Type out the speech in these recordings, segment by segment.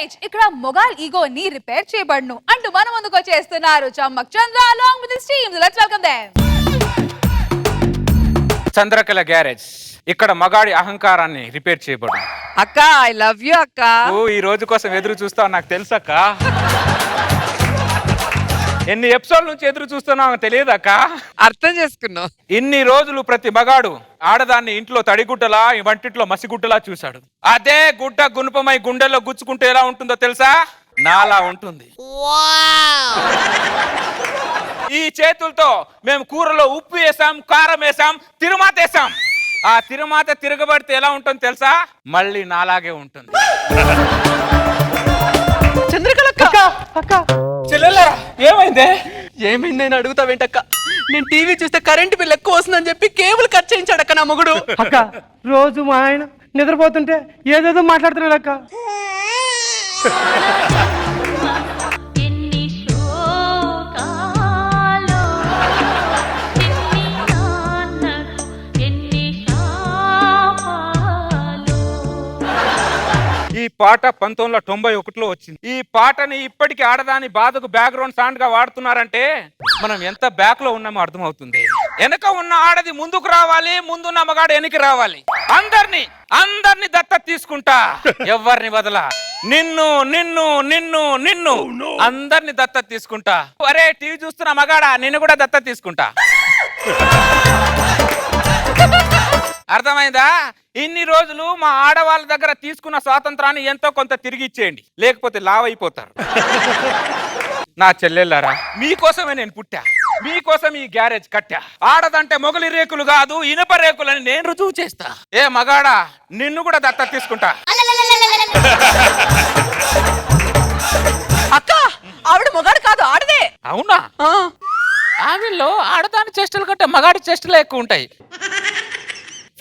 Garage ఇక్కడ మొగాల్ ego ని repair చేయబడును అంటూ మన ముందుకు వచ్చేస్తున్నారు చమ్మక్ చంద్ర along with his team. Let's welcome them. Chandrakala garage ఇక్కడ మగాడి అహంకారాన్ని రిపేర్ చేయబడును. అక్క ఐ లవ్ యూ అక్క. ఈ రోజు కోసం ఎదురు చూస్తావు నాకు తెలుసక్క. ఎన్ని ఎపిసోడ్ నుంచి ఎదురు చూస్తున్నావు తెలియదక్క. అర్థం చేసుకున్నావు. ఇన్ని రోజులు ప్రతి మగాడు ఆడదాన్ని ఇంట్లో తడిగుడ్డలా వంటింట్లో మసిగుడ్డలా చూశాడు. అదే గుడ్డ గుణపమై గుండెల్లో గుచ్చుకుంటే ఎలా ఉంటుందో తెలుసా? నాలా ఉంటుంది. ఈ చేతులతో మేము కూరలో ఉప్పు వేసాం, కారం వేసాం, తిరుమాత వేసాం. ఆ తిరుమాత తిరగబడితే ఎలా ఉంటుందో తెలుసా? మళ్ళీ నాలాగే ఉంటుంది. చెల్లెలరా ఏమైంది? ఏమైంది అని అడుగుతావేంటక్క? నేను టీవీ చూస్తే కరెంట్ బిల్ ఎక్కువ వస్తుందని చెప్పి కేబుల్ కట్ చేయించాడు అక్క నా మొగుడు. అక్క రోజు మా ఆయన నిద్రపోతుంటే ఏదేదో మాట్లాడుతున్నాడు అక్క. ఈ పాట 1991లో వచ్చింది. ఈ పాటని ఇప్పటికీ ఆడదాని బాధకు బ్యాక్గ్రౌండ్ సౌండ్ గా వాడుతున్నారంటే మనం ఎంత బ్యాక్ లో ఉన్నామో అర్థమవుతుంది. వెనక ఉన్న ఆడది ముందుకు రావాలి, ముందున్న మగాడు వెనక్కి రావాలి. అందరిని దత్తత తీసుకుంటా, ఎవరిని వదలా. నిన్ను నిన్ను నిన్ను నిన్ను అందరిని దత్తత తీసుకుంటా. అరే టీవీ చూస్తున్న మగాడా నిన్ను కూడా దత్తత తీసుకుంటా. అర్థమైందా? ఇన్ని రోజులు మా ఆడవాళ్ళ దగ్గర తీసుకున్న స్వాతంత్రాన్ని ఎంతో కొంత తిరిగి ఇచ్చేయండి, లేకపోతే లావ్ అయిపోతారు. నా చెల్లెళ్ళారా, మీకోసమే నేను పుట్టా, మీకోసం ఈ గ్యారేజ్ కట్టా. ఆడదంటే మొగలి రేకులు కాదు ఇనుప రేకులని నేను రుజువు చేస్తా. ఏ మగాడా నిన్ను కూడా దత్తత తీసుకుంటా. అక్క ఆవిడ మొగాడు కాదు ఆడదే. అవునా? ఆవిల్లో ఆడదాని చేష్టలు కంటే మగాడి చేష్టలే ఎక్కువ ఉంటాయి.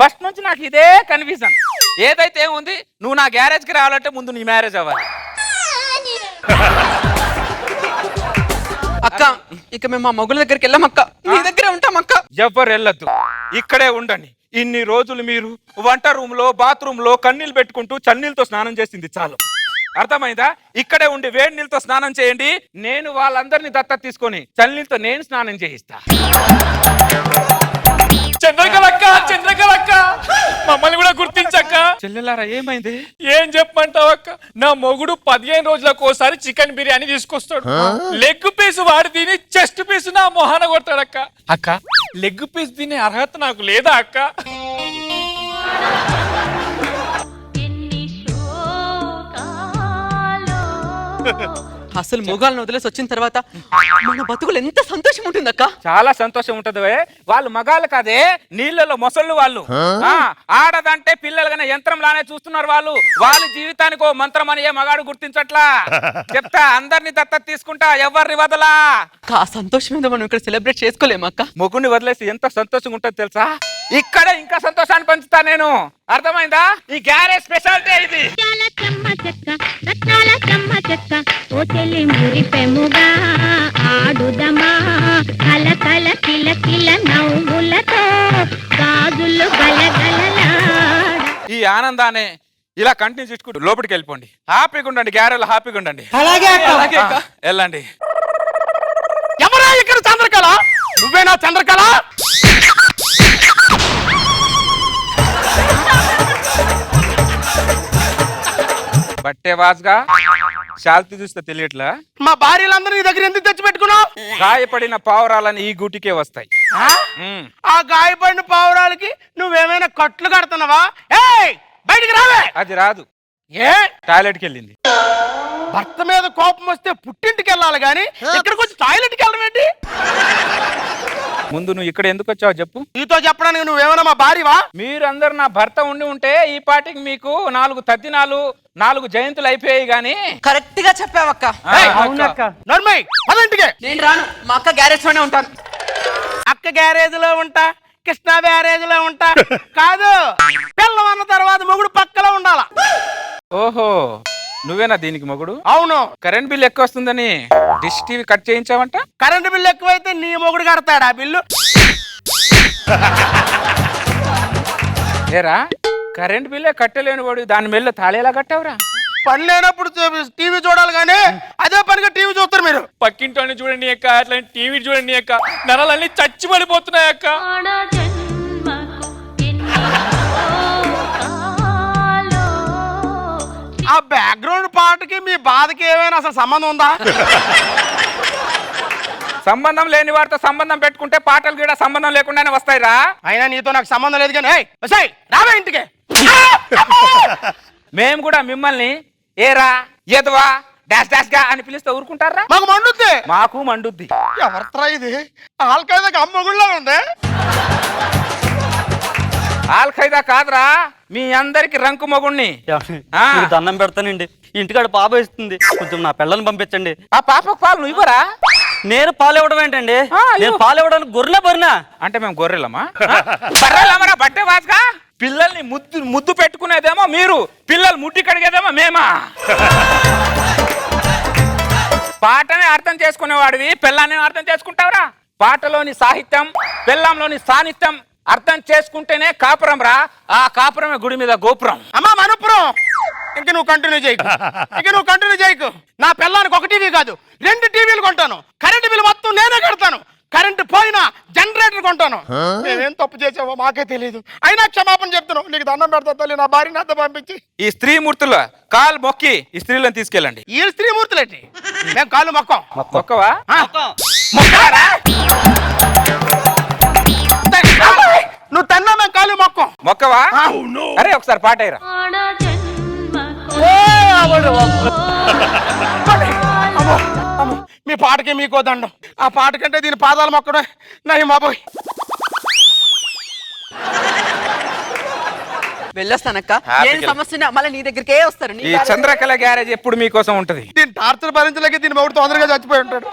ఫస్ట్ నుంచి నాకు ఇదే కన్ఫ్యూజన్. ఏదైతే ఏముంది, నువ్వు నా గ్యారేజ్కి రావాలంటే ముందు నీ మ్యారేజ్ అవ్వాలి. అక్క ఇక మేము మా మొగుల దగ్గరికి వెళ్ళామక్క, నీ దగ్గరే ఉంటామక్క. ఎవ్వరు వెళ్ళొద్దు, ఇక్కడే ఉండండి. ఇన్ని రోజులు మీరు వంట రూమ్ లో బాత్రూమ్ లో కన్నీళ్ళు పెట్టుకుంటూ చన్నీళ్ళతో స్నానం చేసింది చాలు. అర్థమైందా? ఇక్కడే ఉండి వేడి నీళ్ళతో స్నానం చేయండి. నేను వాళ్ళందరినీ దత్తత తీసుకొని చన్నీళ్ళతో నేను స్నానం చేయిస్తా. చంద్రకళక్క, చంద్రకళక్క మమ్మల్ని కూడా గుర్తించక్క. చెల్లెలారా ఏమైంది? ఏం చెప్పమంటావు అక్క? నా మొగుడు 15 రోజులకు ఒకసారి చికెన్ బిర్యానీ తీసుకొస్తాడు. లెగ్ పీస్ వాడి తిని చెస్ట్ పీస్ నా మొహాన కొడతాడక్క. అక్క లెగ్ పీస్ తినే అర్హత నాకు లేదా అక్క? అసలు మొగాలను వదిలేసి వచ్చిన తర్వాత మన బతుకులు ఎంత సంతోషం ఉంటుందక్క. చాలా సంతోషం ఉంటది. వాళ్ళు మగాళ్ళు కాదే, నీళ్ళలో మొసళ్ళు వాళ్ళు. ఆడదంటే పిల్లలుగానే యంత్రం లానే చూస్తున్నారు వాళ్ళు. వాళ్ళ జీవితానికి ఓ మంత్రం అని ఏ మగాడు గుర్తించట్లా. చెప్తా, అందరిని దత్తత తీసుకుంటా, ఎవరిని వదలా. ఆ సంతోషం మీద మనం ఇక్కడ సెలబ్రేట్ చేసుకోలేమక్క. మొగుడిని వదిలేసి ఎంత సంతోషంగా ఉంటుంది తెలుసా? ఇక్కడ ఇంకా సంతోషాన్ని పంచుతా నేను. అర్థమైందా? ఈ గ్యారేజ్ స్పెషాలిటీ ఇది. ఈ ఆనందాన్ని ఇలా కంటిన్యూ చేసుకుంటూ లోపలికి వెళ్ళిపోండి. హ్యాపీగా ఉండండి, గ్యారేజ్ హ్యాపీగా ఉండండి. వెళ్ళండి. ఎవరా ఇక్కడ చంద్రకళ? నువ్వేనా చంద్రకళ? బట్టే వాజ్గా శాల్తీ చూస్తే తెలియట్లా? మా భార్యలందరూ నీ దగ్గర ఎందుకు తెచ్చి పెట్టుకున్నావు? గాయపడిన పావురాలని ఈ గూటికే వస్తాయి. ఆ గాయపడిన పావురాలకి నువ్వేమైనా కట్లు కడుతున్నావా? బయటికి రావే. అది రాదు. ఏ టాయిలెట్కి వెళ్ళింది. భర్త మీద కోపం వస్తే పుట్టింటికి వెళ్ళాలి గాని ఇక్కడికి వచ్చి టాయిలెట్కి వెళ్ళడం ఏంటి? ముందు నువ్వు ఇక్కడ ఎందుకు వచ్చావు చెప్పు. నీతో చెప్పడానికి నువ్వేమైనా మా భార్యవా? మీరందరు నా భర్త ఉంటే ఈ పాటికి మీకు 4 తద్దినాలు 4 జయంతులు అయిపోయాయి గాని. కరెక్ట్ గా చెప్పావక్క. నర్మయ్ పదంటికే. నేను రాను, మా అక్క గ్యారేజ్ లోనే ఉంటాను. అక్క గ్యారేజ్ లో ఉంటా, కృష్ణా బ్యారేజ్ లో ఉంటా కాదు, పిల్లం అన్న తర్వాత మొగుడు పక్కలో ఉండాలా. ఓహో, నువ్వేనా దీనికి మొగుడు? అవును. కరెంట్ బిల్ ఎక్కువ వస్తుందని డిష్ టీవీ కట్ చేయించావంట. కరెంట్ బిల్లు ఎక్కువైతే నీ మొగుడు కడతాడా బిల్లు? ఏరా, కరెంట్ బిల్లే కట్టలేని వాడు దాని మెల్ల తాళేలా కట్టావురా? పని లేనప్పుడు టీవీ చూడాలి కానీ అదే పనిగా టీవీ చూస్తారు మీరు. పక్కింటి చూడండి అక్క, అట్లా టీవీ చూడండి అక్క, నరాలన్నీ చచ్చి పడిపోతున్నాయి అక్క. ఆ బ్యాక్గ్రౌండ్ పాటకి మీ బాధకి ఏమైనా అసలు సంబంధం ఉందా? సంబంధం లేని వారితో సంబంధం పెట్టుకుంటే పాటలు కూడా సంబంధం లేకుండానే వస్తాయిరా. అయినా నీతో నాకు సంబంధం లేదు కానీ రావే ఇంటికి. మేము కూడా మిమ్మల్ని ఏరా ఎదవా డాష్ డాష్ గా అని పిలిస్తే ఊరుకుంటారా? మాకు మండుద్ది. మాకు మండుద్ది. ఎవరిత్రా ఇది? ఆల్కైదాకి అమ్మగుళ్ళ ఉంది. ఆల్ ఖైదా కాదురా, మీ అందరికి రంకు మొగుణ్ణి. ఆ. మీకు దండం పెడతానండి, ఇంటికాడ పాప ఇస్తుంది, కొంచెం నా పిల్లల్ని పంపించండి. ఆ పాపకు పాలు నువ్వు ఇవ్వరా? నేను పాలు ఇవ్వడం ఏంటండి? ఆ, ఇవ్వు. నేను పాలు ఇవ్వడానికి గొర్రెలే బరినా. అంటే మేము గొర్రెలమా? బర్రెలమరా బట్టే వాసుగా? పిల్లల్ని ముద్దు పెట్టుకునేదేమో మీరు, పిల్లలు ముడ్డి కడిగేదేమో మేమా? పాటనే అర్థం చేసుకునేవాడివి పిల్లాన్ని అర్థం చేసుకుంటావురా? పాటలోని సాహిత్యం పిల్లంలోని సాన్నిధ్యం అర్థం చేసుకుంటేనే కాపురం రా. ఆ కాపురమే గుడి మీద గోపురం. అమ్మా మనపురం, ఇంక నువ్వు కంటిన్యూ చేయకు. నా పిల్లానికి ఒక టీవీ కాదు 2 టీవీలు కొంటాను. కరెంటు బిల్లు మొత్తం నేనే కడతాను. కరెంటు పోయినా జనరేటర్ కొంటాను. నేనేం తప్పు చేసావో మాకే తెలియదు. అయినా క్షమాపణ చెప్తున్నావు. నీకు దండం పెడతా తల్లి, నా భార్యని అంతా పంపించి. ఈ స్త్రీమూర్తుల కాలు మొక్కి ఈ స్త్రీలను తీసుకెళ్ళండి. ఈ స్త్రీమూర్తులేంటి? మేము కాళ్ళు మొక్కం. మొక్కవా? మొక్కరా? నువ్వు తన్నా మేము కాళ్ళు మొక్కం. మొక్కవా? అరే ఒకసారి పాట అయ్యరా. మీ పాటకి మీకో దండం. ఆ పాట కంటే దీని పాదాలు మొక్కడం నయ్యి మాబోయ్. వెళ్ళొస్తానక్క. హ్యాపీగా ఏం సమస్య మళ్ళీ నీ దగ్గరికే వస్తారు. ఈ చంద్రకళ గ్యారేజ్ ఎప్పుడు మీకోసం ఉంటది. దీని టార్చర్ భరించలేక దీని మొగుడు తొందరగా చచ్చిపోయి ఉంటాడు.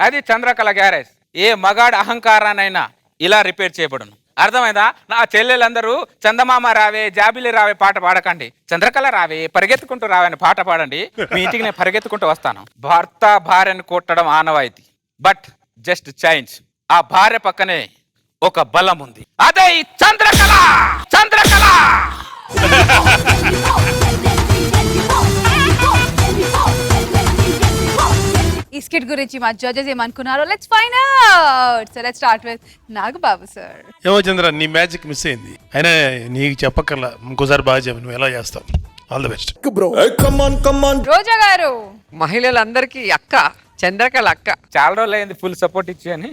అది చంద్రకళ గ్యారేజ్. ఏ మగాడి అహంకారానైనా ఇలా రిపేర్ చేయబడును. అర్థమైందా? నా చెల్లెలందరూ చందమామ రావే జాబిలి రావే పాట పాడకండి, చంద్రకళ రావే పరిగెత్తుకుంటూ రావే అని పాట పాడండి. మీ ఇంటికి నేను పరిగెత్తుకుంటూ వస్తాను. భర్త భార్యను కొట్టడం ఆనవాయితీ, బట్ జస్ట్ చేంజ్. ఆ భార్య పక్కనే ఒక బలం ఉంది, అదే ఈ చంద్రకళ. చంద్రకళ ఈ స్కిట్ గురించి మా జడ్జెస్ ఏమనుకున్నారో let's find out. So let's start with Nagababu sir. ఏమో చంద్ర, నీ మ్యాజిక్ మిస్ అయింది. అయినా నీకు చెప్పక్కర్లా, ఇంకోసారి బాగా చెప్పు. నువ్వు ఎలా చేస్తావు? All the best. రోజా గారు. మహిళలందరికీ అక్క చంద్రకళ అక్క. చాలా రోజులు అయింది ఫుల్ సపోర్ట్ ఇచ్చి అని.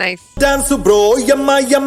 నైస్. డాన్స్ బ్రో యమ్మ